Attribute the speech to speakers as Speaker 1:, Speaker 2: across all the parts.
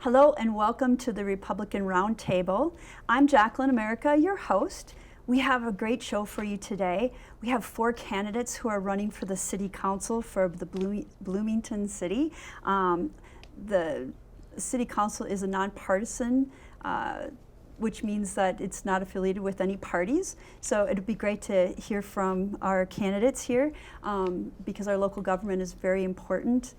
Speaker 1: Hello and welcome to the Republican Roundtable. I'm Jacqueline America, your host. We have a great show for you today. We have 4 candidates who are running for the City Council for the Bloomington City. The City Council is a nonpartisan, which means that it's not affiliated with any parties. So it'd be great to hear from our candidates here because our local government is very important.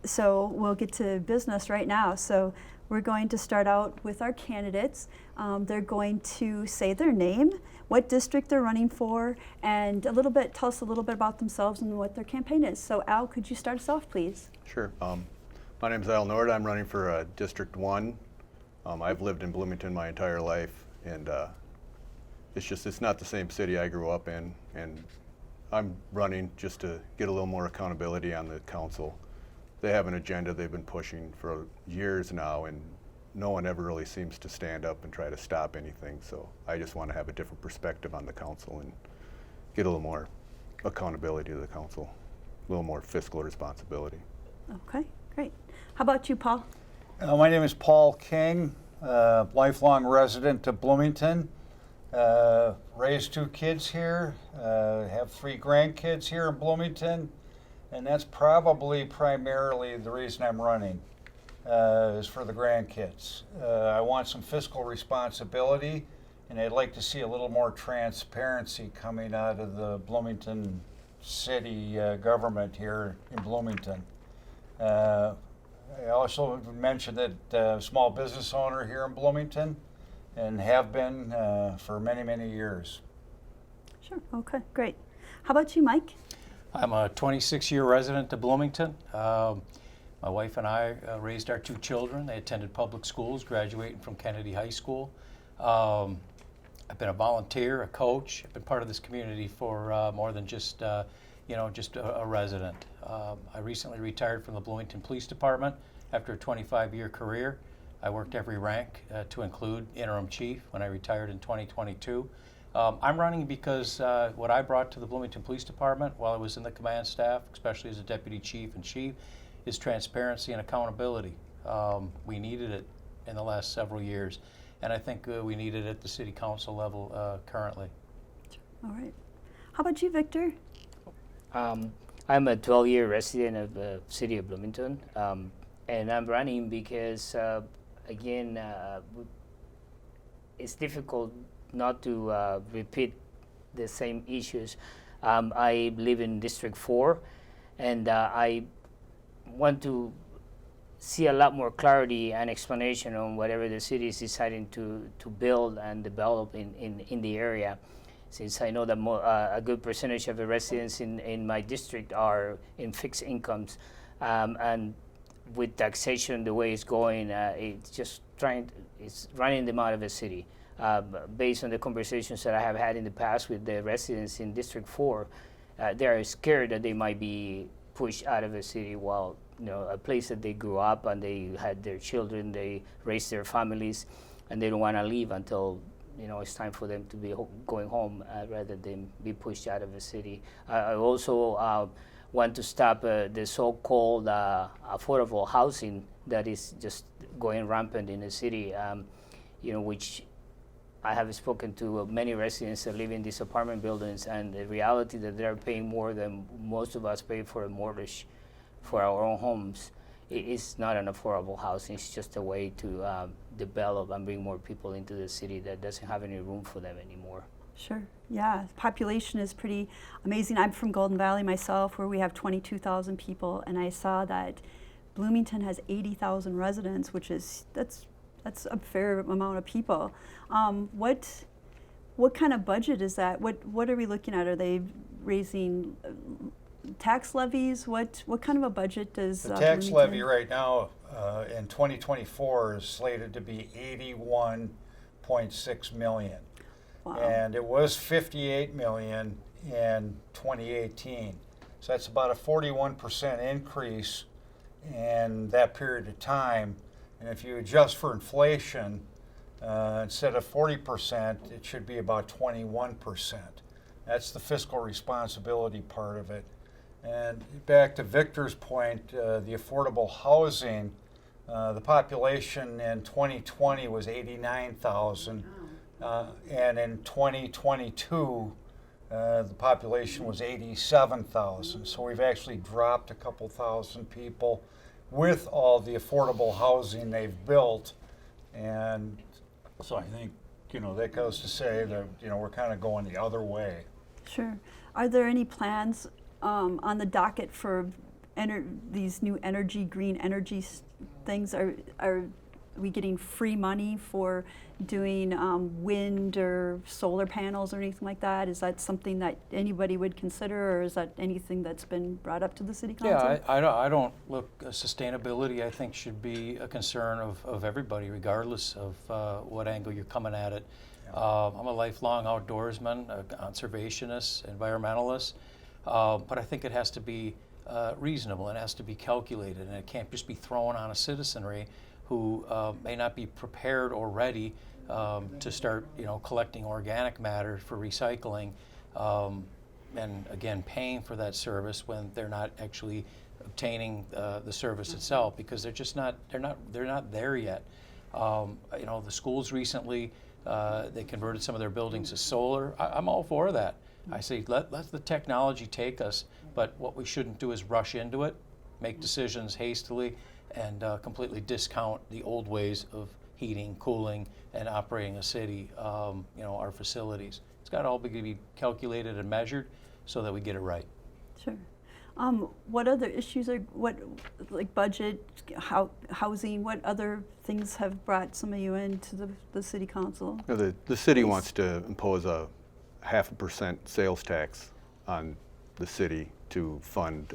Speaker 1: So we'll get to business right now. So we're going to start out with our candidates. They're going to say their name, what district they're running for, and tell us a little bit about themselves and what their campaign is. So Al, could you start us off, please?
Speaker 2: Sure. My name is Noard. I'm running for District 1. I've lived in Bloomington my entire life, and it's not the same city I grew up in, and I'm running just to get a little more accountability on the council. They have an agenda they've been pushing for years now, and no one ever really seems to stand up and try to stop anything, so I just want to have a different perspective on the council and get a little more accountability to the council, a little more fiscal responsibility.
Speaker 1: Okay, great. How about you, Paul?
Speaker 3: My name is Paul King, lifelong resident of Bloomington. Raised 2 kids here, have 3 grandkids here in Bloomington, and that's probably primarily the reason I'm running, is for the grandkids. I want some fiscal responsibility, and I'd like to see a little more transparency coming out of the Bloomington city government here in Bloomington. I also mentioned that small business owner here in Bloomington and have been for many, many years.
Speaker 1: Sure, okay, great. How about you, Mike?
Speaker 4: I'm a 26-year resident of Bloomington. My wife and I raised our 2 children. They attended public schools, graduating from Kennedy High School. I've been a volunteer, a coach. I've been part of this community for more than just a resident. I recently retired from the Bloomington Police Department after a 25-year career. I worked every rank to include interim chief when I retired in 2022. I'm running because what I brought to the Bloomington Police Department while I was in the command staff, especially as a deputy chief and chief, is transparency and accountability. We needed it in the last several years, and I think we need it at the city council level currently.
Speaker 1: All right. How about you, Victor?
Speaker 5: I'm a 12-year resident of the city of Bloomington, and I'm running because, again, it's difficult not to repeat the same issues. I live in District 4, and I want to see a lot more clarity and explanation on whatever the city is deciding to build and develop in the area. Since I know that a good percentage of the residents in my district are in fixed incomes, and with taxation the way it's going, it's running them out of the city. Based on the conversations that I have had in the past with the residents in District 4, they are scared that they might be pushed out of the city while, a place that they grew up and they had their children, they raised their families, and they don't want to leave until it's time for them to be going home rather than be pushed out of the city. I also want to stop the so-called affordable housing that is just going rampant in the city, which I have spoken to many residents that live in these apartment buildings, and the reality that they're paying more than most of us pay for a mortgage for our own homes. It's not an affordable housing. It's just a way to develop and bring more people into the city that doesn't have any room for them anymore.
Speaker 1: Sure, yeah, population is pretty amazing. I'm from Golden Valley myself, where we have 22,000 people, and I saw that Bloomington has 80,000 residents, that's a fair amount of people. What kind of budget is that? What are we looking at? Are they raising tax levies? What kind of a budget does
Speaker 3: the tax levy right now in 2024 is slated to be $81.6 million.
Speaker 1: Wow.
Speaker 3: And it was $58 million in 2018. So that's about a 41% increase in that period of time. And if you adjust for inflation, instead of 40%, it should be about 21%. That's the fiscal responsibility part of it. And back to Victor's point, the affordable housing The population in 2020 was 89,000, and in 2022, the population was 87,000. So we've actually dropped a couple thousand people with all the affordable housing they've built. And so I think, that goes to say that, we're kind of going the other way.
Speaker 1: Sure. Are there any plans on the docket for these new green energy things? Are we getting free money for doing wind or solar panels or anything like that? Is that something that anybody would consider, or is that anything that's been brought up to the city council?
Speaker 4: Yeah, I don't look, sustainability I think should be a concern of everybody, regardless of what angle you're coming at it. I'm a lifelong outdoorsman, a conservationist, environmentalist, but I think it has to be reasonable, it has to be calculated, and it can't just be thrown on a citizenry who may not be prepared or ready to start, collecting organic matter for recycling, and again, paying for that service when they're not actually obtaining the service itself, because they're just not, they're not there yet. The schools recently, they converted some of their buildings to solar. I'm all for that. I say let the technology take us, but what we shouldn't do is rush into it, make decisions hastily, and completely discount the old ways of heating, cooling, and operating a city, our facilities. It's got to all be calculated and measured so that we get it right.
Speaker 1: Sure. What other issues like budget, housing, what other things have brought some of you into the city council?
Speaker 2: The city wants to impose a 0.5% sales tax on the city to fund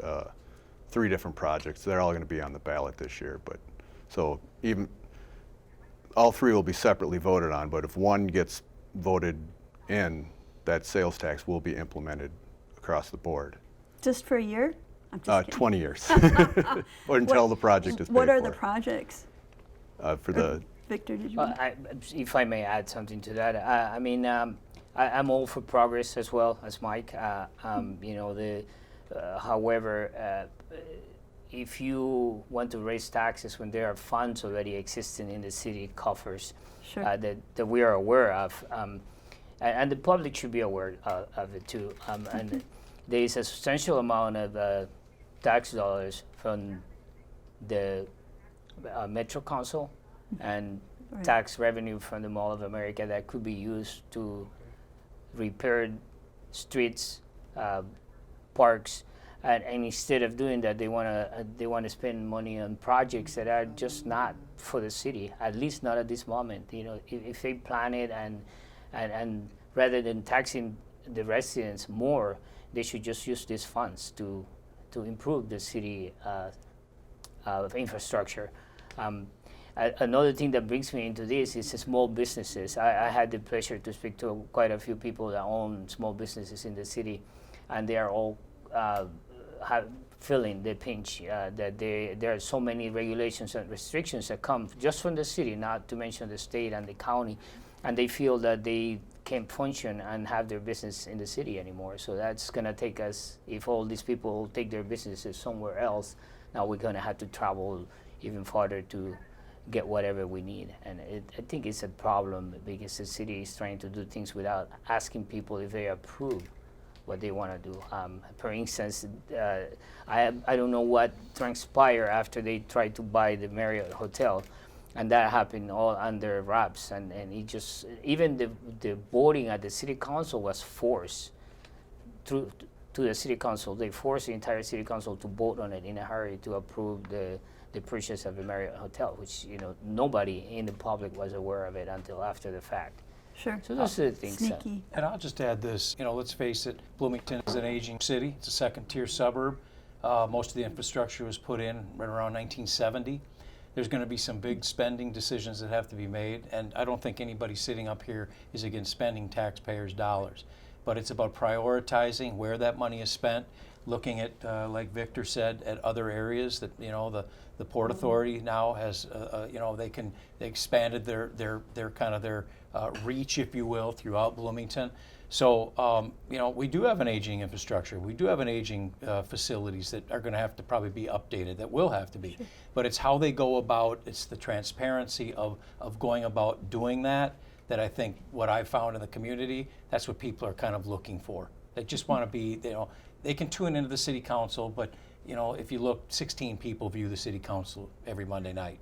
Speaker 2: 3 different projects. They're all going to be on the ballot this year, but so even all 3 will be separately voted on, but if one gets voted in, that sales tax will be implemented across the board.
Speaker 1: Just for a year? I'm just kidding.
Speaker 2: 20 years, or until the project is paid for.
Speaker 1: What are the projects? Victor, did you?
Speaker 5: If I may add something to that, I'm all for progress as well as Mike. However, if you want to raise taxes when there are funds already existing in the city coffers,
Speaker 1: sure.
Speaker 5: that we are aware of, and the public should be aware of it too. And there is a substantial amount of tax dollars from the Metro Council and
Speaker 1: right.
Speaker 5: tax revenue from the Mall of America that could be used to repair streets, parks, and instead of doing that, they want to spend money on projects that are just not for the city, at least not at this moment. If they plan it and rather than taxing the residents more, they should just use these funds to improve the city infrastructure. Another thing that brings me into this is small businesses. I had the pleasure to speak to quite a few people that own small businesses in the city, and they are all feeling the pinch that there are so many regulations and restrictions that come just from the city, not to mention the state and the county, and they feel that they can't function and have their business in the city anymore. So that's going to take us, if all these people take their businesses somewhere else, now we're going to have to travel even farther to get whatever we need. And I think it's a problem because the city is trying to do things without asking people if they approve what they want to do. For instance, I don't know what transpired after they tried to buy the Marriott Hotel, and that happened all under wraps. And it just, even the voting at the city council was forced to the city council. They forced the entire city council to vote on it in a hurry to approve the purchase of the Marriott Hotel, which nobody in the public was aware of it until after the fact.
Speaker 1: Sure.
Speaker 5: So those are the things.
Speaker 1: Sneaky.
Speaker 4: And I'll just add this, let's face it, Bloomington is an aging city. It's a second-tier suburb. Most of the infrastructure was put in right around 1970. There's going to be some big spending decisions that have to be made, and I don't think anybody sitting up here is against spending taxpayers' dollars. But it's about prioritizing where that money is spent. looking at, like Victor said, at other areas that, you know, the Port Authority now has, you know, they expanded their kind of their reach, if you will, throughout Bloomington. So, you know, we do have an aging infrastructure. We do have an aging facilities that are going to have to probably be updated, that will have to be. Sure. But it's how they go about, it's the transparency of going about doing that I think what I've found in the community, that's what people are kind of looking for. They just want to be, you know, they can tune into the city council, but, you know, if you look, 16 people view the city council every Monday night.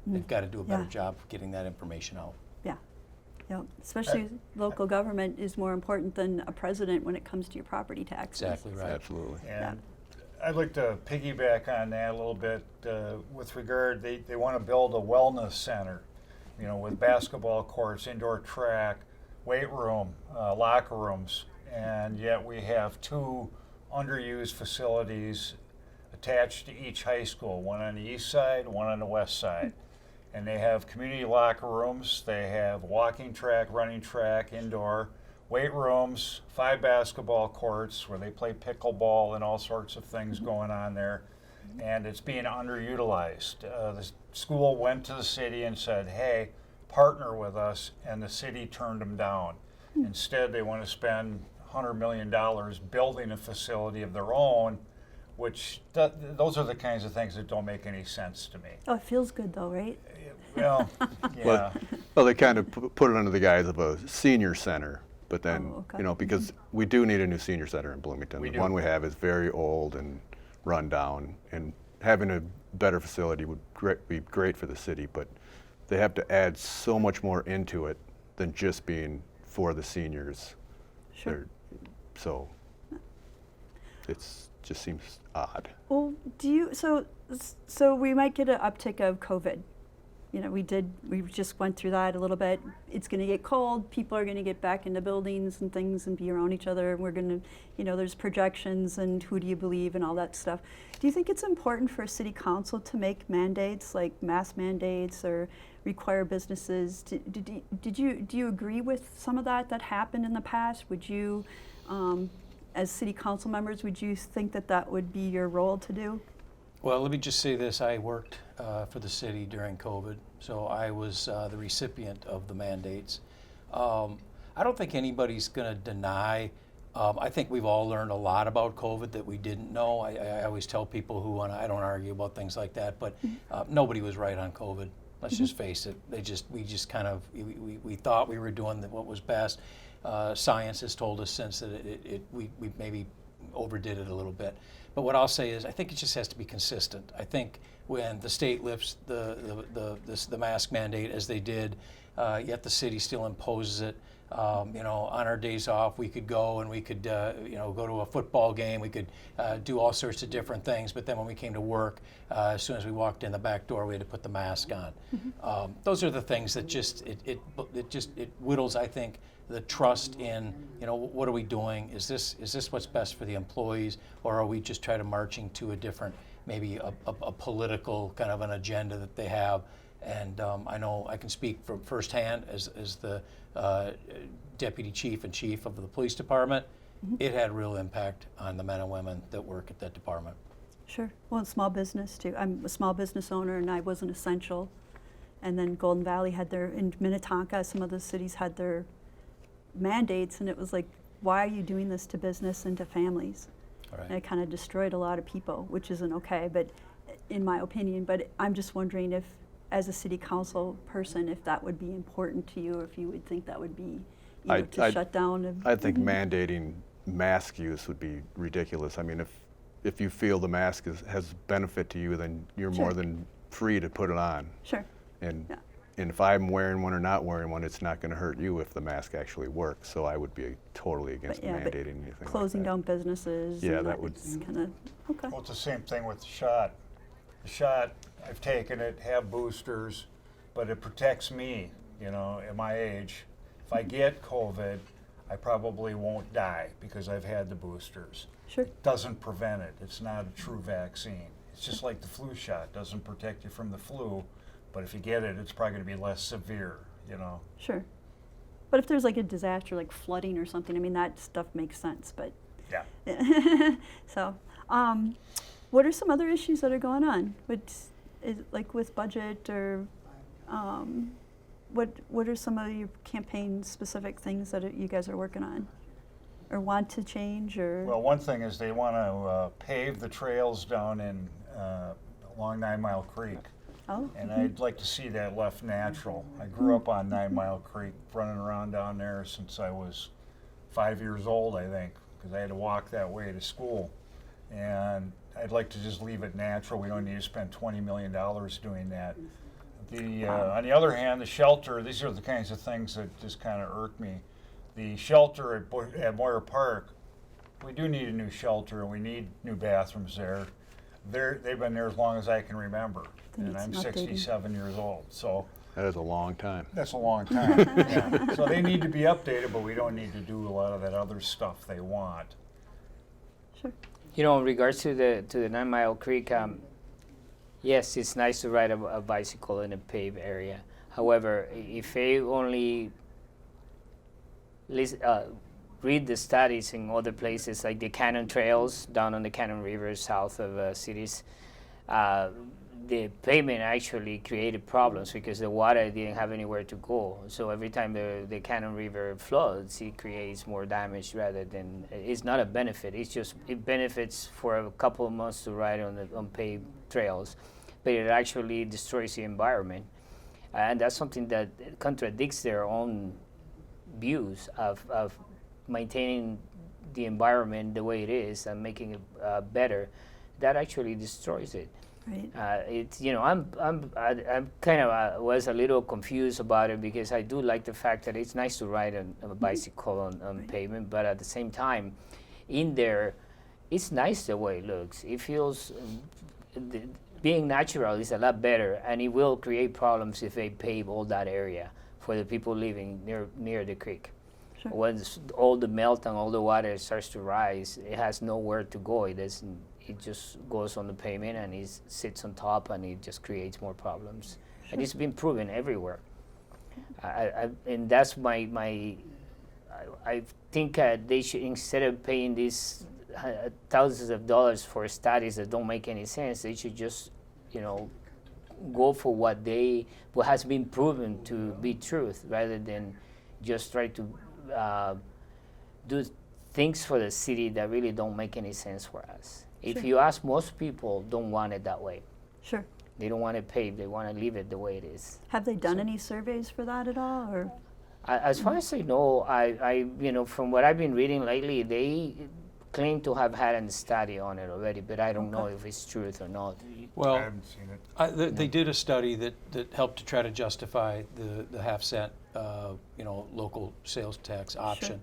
Speaker 4: They've got to do a better job of getting that information out.
Speaker 1: Yeah. Yeah, especially local government is more important than a president when it comes to your property taxes.
Speaker 4: Exactly right.
Speaker 2: Absolutely.
Speaker 3: And I'd like to piggyback on that a little bit with regard, they want to build a wellness center, you know, with basketball courts, indoor track, weight room, locker rooms, and yet we have 2 underused facilities attached to each high school, one on the east side, one on the west side. And they have community locker rooms, they have walking track, running track, indoor, weight rooms, 5 basketball courts where they play pickleball and all sorts of things going on there. And it's being underutilized. The school went to the city and said, hey, partner with us, and the city turned them down. Instead, they want to spend $100 million building a facility of their own, which those are the kinds of things that don't make any sense to me.
Speaker 1: Oh, it feels good though, right?
Speaker 3: Well, yeah.
Speaker 2: Well, they kind of put it under the guise of a senior center, but then,
Speaker 1: okay.
Speaker 2: you know, because we do need a new senior center in Bloomington.
Speaker 3: We
Speaker 2: The
Speaker 3: do.
Speaker 2: one we have is very old and run down, and having a better facility would be great for the city, but they have to add so much more into it than just being for the seniors.
Speaker 1: Sure.
Speaker 2: So it's just seems odd.
Speaker 1: Well, so we might get an uptick of COVID. You know, we just went through that a little bit. It's going to get cold. People are going to get back into buildings and things and be around each other. And we're going to, you know, there's projections and who do you believe and all that stuff. Do you think it's important for a city council to make mandates, like mask mandates, or require businesses? Do you agree with some of that happened in the past? Would you, as city council members, would you think that would be your role to do?
Speaker 4: Well, let me just say this. I worked for the city during COVID, so I was the recipient of the mandates. I don't think anybody's going to deny. I think we've all learned a lot about COVID that we didn't know. I always tell people I don't argue about things like that, but nobody was right on COVID. Let's just face it. We thought we were doing what was best. Science has told us since that we maybe overdid it a little bit. But what I'll say is I think it just has to be consistent. I think when the state lifts the mask mandate as they did, yet the city still imposes it. You know, on our days off, we could go and we could, you know, go to a football game. We could do all sorts of different things. But then when we came to work, as soon as we walked in the back door, we had to put the mask on. Those are the things that it whittles, I think, the trust in, you know, what are we doing? Is this what's best for the employees, or are we just trying to marching to a different, maybe a political kind of an agenda that they have? And I know I can speak from firsthand as the deputy chief and chief of the police department. It had real impact on the men and women that work at that department.
Speaker 1: Sure. Well, it's small business too. I'm a small business owner, and I wasn't essential. And then Golden Valley had in Minnetonka, some of the cities had their mandates, and it was like, why are you doing this to business and to families?
Speaker 4: Right.
Speaker 1: And it kind of destroyed a lot of people, which isn't okay, but in my opinion. But I'm just wondering if, as a city council person, if that would be important to you, or if you would think that would be, to shut down.
Speaker 2: I think mandating mask use would be ridiculous. I mean, if you feel the mask has benefit to you, then you're
Speaker 1: Sure.
Speaker 2: more than free to put it on.
Speaker 1: Sure.
Speaker 2: And
Speaker 1: Yeah.
Speaker 2: and if I'm wearing one or not wearing one, it's not going to hurt you if the mask actually works. So I would be totally against
Speaker 1: But
Speaker 2: mandating anything
Speaker 1: closing
Speaker 2: like that.
Speaker 1: down businesses.
Speaker 2: Yeah,
Speaker 1: and
Speaker 2: that would-
Speaker 1: it's kind of okay.
Speaker 3: Well, it's the same thing with the shot. The shot, I've taken it, have boosters, but it protects me, you know, at my age. If I get COVID, I probably won't die because I've had the boosters.
Speaker 1: Sure.
Speaker 3: It doesn't prevent it. It's not a true vaccine. It's just like the flu shot. Doesn't protect you from the flu, but if you get it, it's probably going to be less severe, you know.
Speaker 1: Sure. But if there's like a disaster like flooding or something, I mean, that stuff makes sense. But
Speaker 3: Yeah.
Speaker 1: So, what are some other issues that are going on? Like with budget or what are some of your campaign specific things that you guys are working on or want to change or?
Speaker 3: Well, one thing is they want to pave the trails down in along 9 Mile Creek.
Speaker 1: Oh.
Speaker 3: And I'd like to see that left natural. I grew up on 9 Mile Creek, running around down there since I was 5 years old, I think, because I had to walk that way to school. And I'd like to just leave it natural. We don't need to spend $20 million doing that. On the other hand, the shelter, these are the kinds of things that just kind of irk me. The shelter at Moyer Park, we do need a new shelter and we need new bathrooms there. They've been there as long as I can remember, and I'm 67 years old, so.
Speaker 2: That is a long time.
Speaker 3: That's a long time. Yeah. So they need to be updated, but we don't need to do a lot of that other stuff they want.
Speaker 1: Sure.
Speaker 5: You know, in regards to the 9 Mile Creek, yes, it's nice to ride a bicycle in a paved area. However, if they only read the studies in other places like the Cannon Trails down on the Cannon River south of cities, the pavement actually created problems because the water didn't have anywhere to go. So every time the Cannon River floods, it creates more damage rather than, it's not a benefit. It's just, it benefits for a couple of months to ride on paved trails, but it actually destroys the environment. And that's something that contradicts their own views of maintaining the environment the way it is and making it better. That actually destroys it.
Speaker 1: Right.
Speaker 5: It's, you know, I'm kind of was a little confused about it because I do like the fact that it's nice to ride a bicycle on pavement, but at the same time, in there, it's nice the way it looks. It feels being natural is a lot better, and it will create problems if they pave all that area for the people living near the creek.
Speaker 1: Sure.
Speaker 5: Once all the melt and all the water starts to rise, it has nowhere to go. It just goes on the pavement and it sits on top and it just creates more problems. Sure. And it's been proven everywhere. And that's I think they should, instead of paying these thousands of dollars for studies that don't make any sense, they should just, you know, go for what has been proven to be truth rather than just try to do things for the city that really don't make any sense for us. If
Speaker 1: Sure.
Speaker 5: you ask, most people don't want it that way.
Speaker 1: Sure.
Speaker 5: They don't want it paved. They want to leave it the way it is.
Speaker 1: Have they done any surveys for that at all, or?
Speaker 5: As far as I know, I you know, from what I've been reading lately, they claim to have had a study on it already, but I don't know if it's truth or not.
Speaker 3: I
Speaker 4: Well,
Speaker 3: haven't seen it.
Speaker 4: they did a study that helped to try to justify the half-cent, local sales tax option.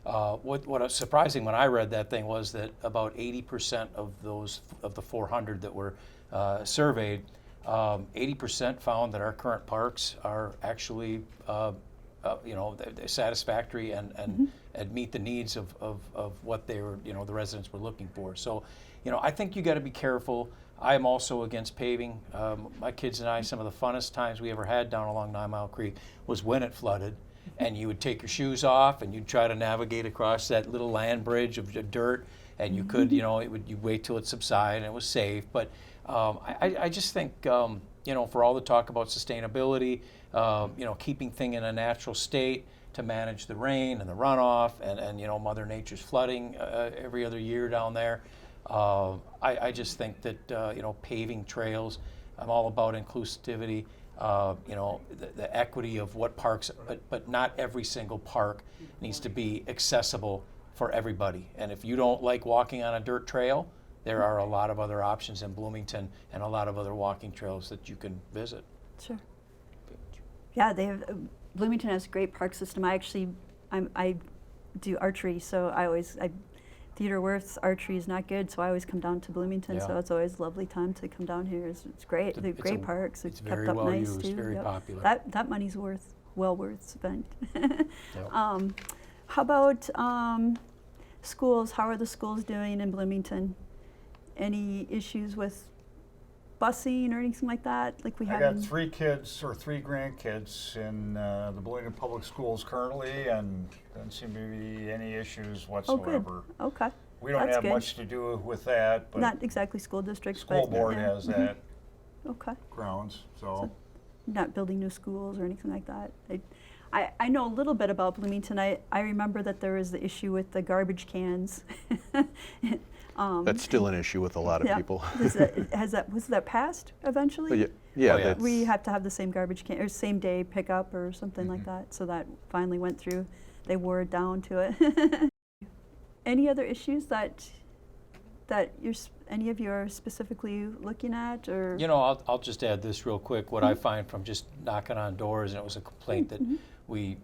Speaker 4: What was surprising when I read that thing was that about 80% of the 400 that were surveyed, 80% found that our current parks are actually, they're satisfactory and meet the needs of what they were, the residents were looking for. So, I think you got to be careful. I am also against paving. My kids and I, some of the funnest times we ever had down along 9 Mile Creek was when it flooded. And you would take your shoes off and you'd try to navigate across that little land bridge of dirt, and you could, you'd wait till it subsided and it was safe. But I just think, for all the talk about sustainability, keeping things in a natural state to manage the rain and the runoff and Mother Nature's flooding every other year down there, I just think that, paving trails, I'm all about inclusivity. The equity of what parks, but not every single park needs to be accessible for everybody. And if you don't like walking on a dirt trail, there are a lot of other options in Bloomington and a lot of other walking trails that you can visit.
Speaker 1: Sure. Yeah, they have. Bloomington has a great park system. I do archery, so Theodore Worth's archery is not good, so I always come down to Bloomington.
Speaker 4: Yeah.
Speaker 1: So it's always a lovely time to come down here. It's great. They're great parks.
Speaker 4: It's
Speaker 1: It's kept
Speaker 4: very
Speaker 1: up
Speaker 4: well
Speaker 1: nice
Speaker 4: used,
Speaker 1: too.
Speaker 4: very
Speaker 1: Yep.
Speaker 4: popular.
Speaker 1: That money's well worth spent.
Speaker 4: Yep.
Speaker 1: How about schools? How are the schools doing in Bloomington? Any issues with busing or anything like that? Like we
Speaker 3: I
Speaker 1: have.
Speaker 3: got 3 kids or 3 grandkids in the Bloomington Public Schools currently, and doesn't seem to be any issues
Speaker 1: Oh, good.
Speaker 3: whatsoever.
Speaker 1: Okay.
Speaker 3: We don't
Speaker 1: That's
Speaker 3: have
Speaker 1: good.
Speaker 3: much to do with that, but
Speaker 1: Not exactly school districts,
Speaker 3: school
Speaker 1: but
Speaker 3: board
Speaker 1: yeah.
Speaker 3: has that
Speaker 1: Okay.
Speaker 3: grounds, so.
Speaker 1: Not building new schools or anything like that. I know a little bit about Bloomington. I remember that there was the issue with the garbage cans.
Speaker 2: That's still an issue with a lot of
Speaker 1: Yeah.
Speaker 2: people.
Speaker 1: Was that passed eventually?
Speaker 2: But yeah,
Speaker 4: Oh, yeah.
Speaker 2: that's-
Speaker 1: We have to have the same garbage can or same day pickup or something like that. So that finally went through. They wore it down to it. Any other issues that any of you are specifically looking at, or
Speaker 4: You know, I'll just add this real quick. What I find from just knocking on doors, and it was a complaint that we,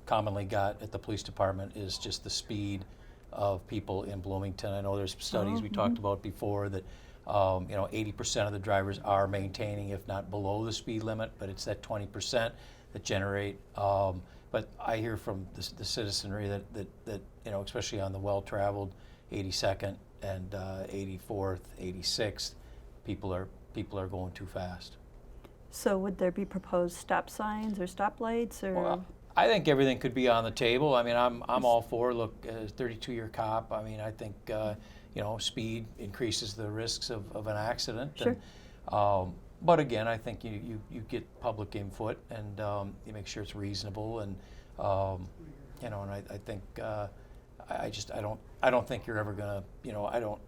Speaker 4: commonly got at the police department, is just the speed of people in Bloomington. I know there's studies we talked about before that, 80% of the drivers are maintaining, if not below the speed limit, but it's that 20% that generate. But I hear from the citizenry that especially on the well-traveled 82nd and 84th, 86th, people are going too fast.
Speaker 1: so would there be proposed stop signs or stoplights or?
Speaker 4: Well, I think everything could be on the table. I mean, I'm all for, look, as a 32-year cop, I mean, I think, speed increases the risks of an accident.
Speaker 1: Sure.
Speaker 4: And, but again, I think you get public input and you make sure it's reasonable and, and I think, I don't think you're ever gonna,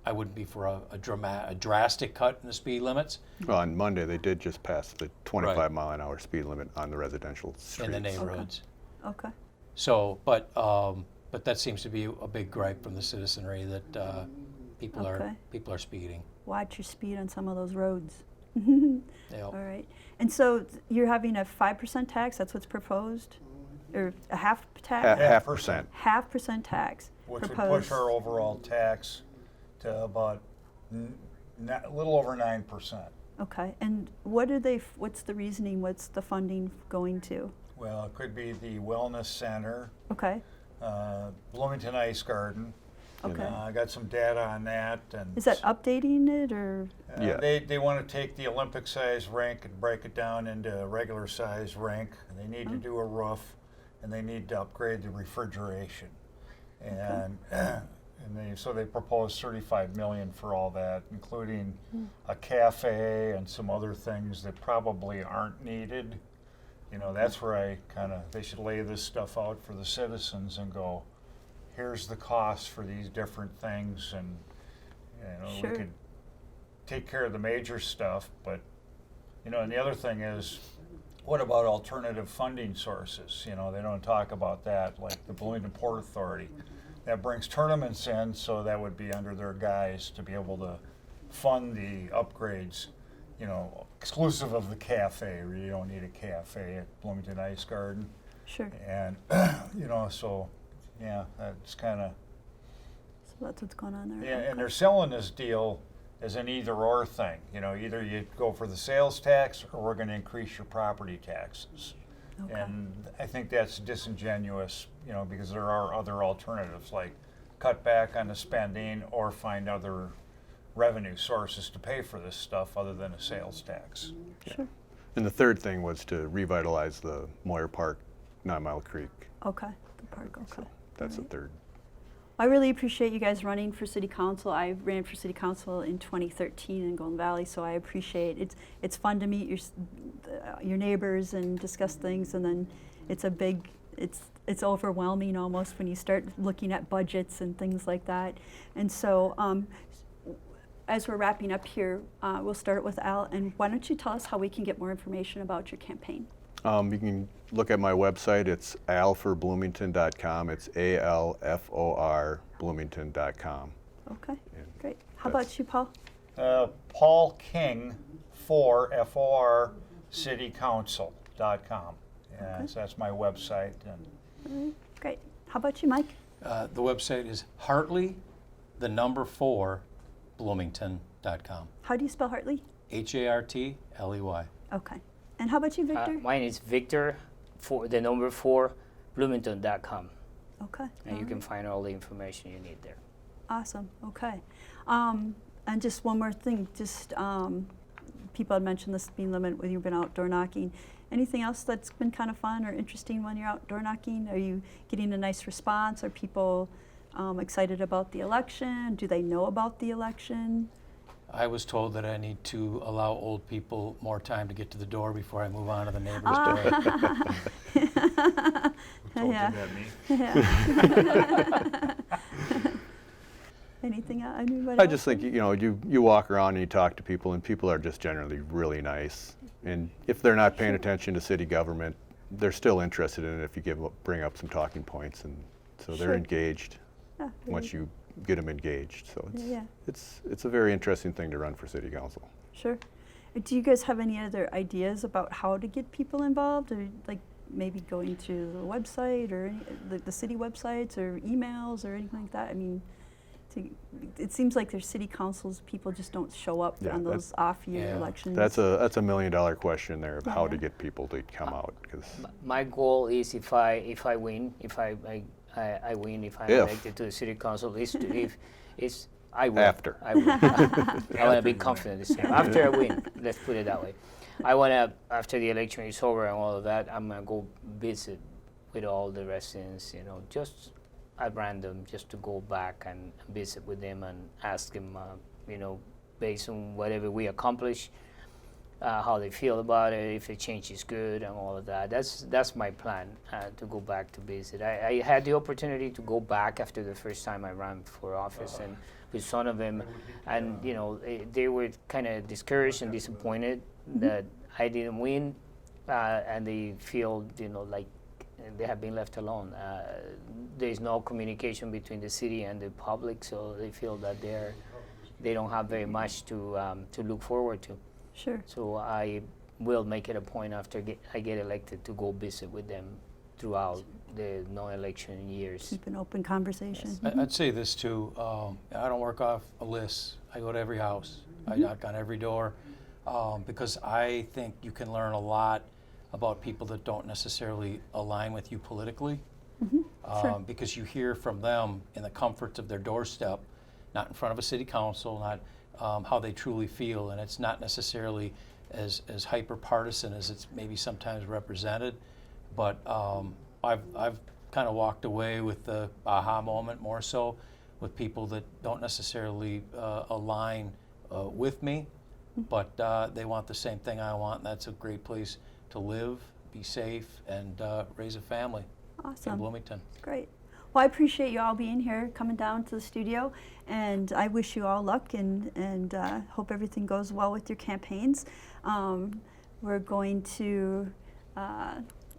Speaker 4: I wouldn't be for a drastic cut in the speed limits
Speaker 2: Well, on Monday, they did just pass the 25
Speaker 4: Right.
Speaker 2: mile an hour speed limit on the residential streets.
Speaker 4: in the neighborhoods.
Speaker 1: Okay.
Speaker 4: So, but that seems to be a big gripe from the citizenry that people
Speaker 1: Okay.
Speaker 4: are speeding.
Speaker 1: Watch your speed on some of those roads.
Speaker 4: Yep.
Speaker 1: All right. And so you're having a 5% tax, that's what's proposed? Or a half tax?
Speaker 2: Half percent.
Speaker 1: Half percent tax
Speaker 3: Which would
Speaker 1: proposed.
Speaker 3: push our overall tax to about a little over 9%.
Speaker 1: Okay. And what's the reasoning, what's the funding going to?
Speaker 3: Well, it could be the Wellness Center,
Speaker 1: Okay.
Speaker 3: Bloomington Ice Garden.
Speaker 1: Okay.
Speaker 3: I got some data on that. And
Speaker 1: Is that updating it or?
Speaker 2: Yeah.
Speaker 3: They want to take the Olympic size rink and break it down into a regular size rink. They need to do a roof, and they need to upgrade the refrigeration. And so they proposed $35 million for all that, including a cafe and some other things that probably aren't needed. That's where they should lay this stuff out for the citizens and go, here's the cost for these different things, and
Speaker 1: Sure.
Speaker 3: we could take care of the major stuff, but and the other thing is, what about alternative funding sources? They don't talk about that, like the Bloomington Port Authority. That brings tournaments in, so that would be under their guise to be able to fund the upgrades, exclusive of the cafe. You don't need a cafe at Bloomington Ice Garden.
Speaker 1: Sure.
Speaker 3: And, so, yeah, that's kind of,
Speaker 1: So that's what's going on there.
Speaker 3: yeah,
Speaker 1: Okay.
Speaker 3: and they're selling this deal as an either-or thing. Either you go for the sales tax or we're going to increase your property taxes.
Speaker 1: Okay.
Speaker 3: And I think that's disingenuous, because there are other alternatives, like cut back on the spending or find other revenue sources to pay for this stuff other than a sales tax.
Speaker 1: Sure.
Speaker 2: And the third thing was to revitalize the Moyer Park, 9 Mile Creek.
Speaker 1: Okay. The park. Okay.
Speaker 2: That's the
Speaker 1: Alright.
Speaker 2: third.
Speaker 1: I really appreciate you guys running for city council. I ran for city council in 2013 in Golden Valley, so I appreciate it. It's fun to meet your neighbors and discuss things, and then it's overwhelming almost when you start looking at budgets and things like that. And so as we're wrapping up here, we'll start with Al, and why don't you tell us how we can get more information about your campaign?
Speaker 2: You can look at my website. It's alforbloomington.com. It's ALFOR Bloomington.com.
Speaker 1: Okay,
Speaker 2: And
Speaker 1: great. How
Speaker 2: that's-
Speaker 1: about you, Paul?
Speaker 3: Paul King for FOR citycouncil.com. And so that's my website. And
Speaker 1: All right, great. How about you, Mike?
Speaker 4: The website is Hartley, 4, Bloomington.com.
Speaker 1: How do you spell Hartley?
Speaker 4: Hartley.
Speaker 1: Okay. And how about you, Victor?
Speaker 5: Mine is Victor, 4, Bloomington.com.
Speaker 1: Okay.
Speaker 5: And you
Speaker 1: all
Speaker 5: can
Speaker 1: right.
Speaker 5: find all the information you need there.
Speaker 1: Awesome. Okay. And just one more thing. Just people had mentioned the speed limit when you've been outdoor knocking. Anything else that's been kind of fun or interesting when you're outdoor knocking? Are you getting a nice response? Are people excited about the election? Do they know about the election?
Speaker 4: I was told that I need to allow old people more time to get to the door before I move on to the neighbor's door.
Speaker 1: Yeah.
Speaker 6: that me?
Speaker 1: Anything else? Anybody
Speaker 2: I
Speaker 1: else?
Speaker 2: just think, you walk around and you talk to people, and people are just generally really nice. And if they're not paying attention to city government, they're still interested in it if you bring up some talking points, and so they're
Speaker 1: Sure.
Speaker 2: engaged
Speaker 1: Yeah, very
Speaker 2: once you get them engaged. So
Speaker 1: Yeah.
Speaker 2: it's a very interesting thing to run for city council.
Speaker 1: Sure. Do you guys have any other ideas about how to get people involved, or like maybe going to the website or the city websites or emails or anything like that? I mean, it seems like there's city councils, people just don't show up
Speaker 2: Yeah,
Speaker 1: on those off-year
Speaker 4: Yeah.
Speaker 1: elections.
Speaker 2: That's a $1 million question there of how to
Speaker 1: Yeah.
Speaker 2: get people to come out, because
Speaker 5: My goal is if I win, if I win, if I'm
Speaker 2: If.
Speaker 5: elected to the city council, is to if I win.
Speaker 2: After.
Speaker 5: I win. I want to be confident this time. After I win, let's put it that way. I want to, after the election is over and all of that, I'm gonna go visit with all the residents, just at random, just to go back and visit with them and ask them, based on whatever we accomplish, how they feel about it, if the change is good and all of that. That's my plan, to go back to visit. I had the opportunity to go back after the first time I ran for office, and with some of them, and they were kind of discouraged and disappointed that I didn't win, and they feel like they have been left alone. There's no communication between the city and the public, so they feel that they don't have very much to look forward to.
Speaker 1: Sure.
Speaker 5: So I will make it a point after I get elected to go visit with them throughout the no-election years.
Speaker 1: Keep an open conversation.
Speaker 4: I'd say this too, I don't work off a list. I go to every house. I knock on every door, because I think you can learn a lot about people that don't necessarily align with you politically,
Speaker 1: Sure.
Speaker 4: because you hear from them in the comforts of their doorstep, not in front of a city council, not how they truly feel, and it's not necessarily as hyper partisan as it's maybe sometimes represented. But I've kind of walked away with the aha moment more so with people that don't necessarily align with me, but they want the same thing I want, and that's a great place to live, be safe, and raise a family in
Speaker 1: Awesome.
Speaker 4: Bloomington.
Speaker 1: Great. Well, I appreciate you all being here, coming down to the studio, and I wish you all luck and hope everything goes well with your campaigns. We're going to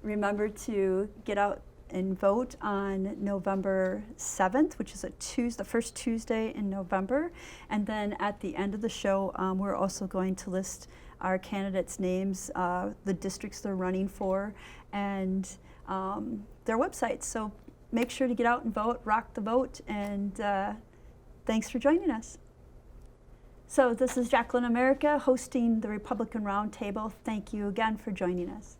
Speaker 1: remember to get out and vote on November 7th, which is the first Tuesday in November. And then at the end of the show, we're also going to list our candidates' names, the districts they're running for, and their websites. So make sure to get out and vote, rock the vote, and thanks for joining us. So this is Jacqueline America hosting the Republican Roundtable. Thank you again for joining us.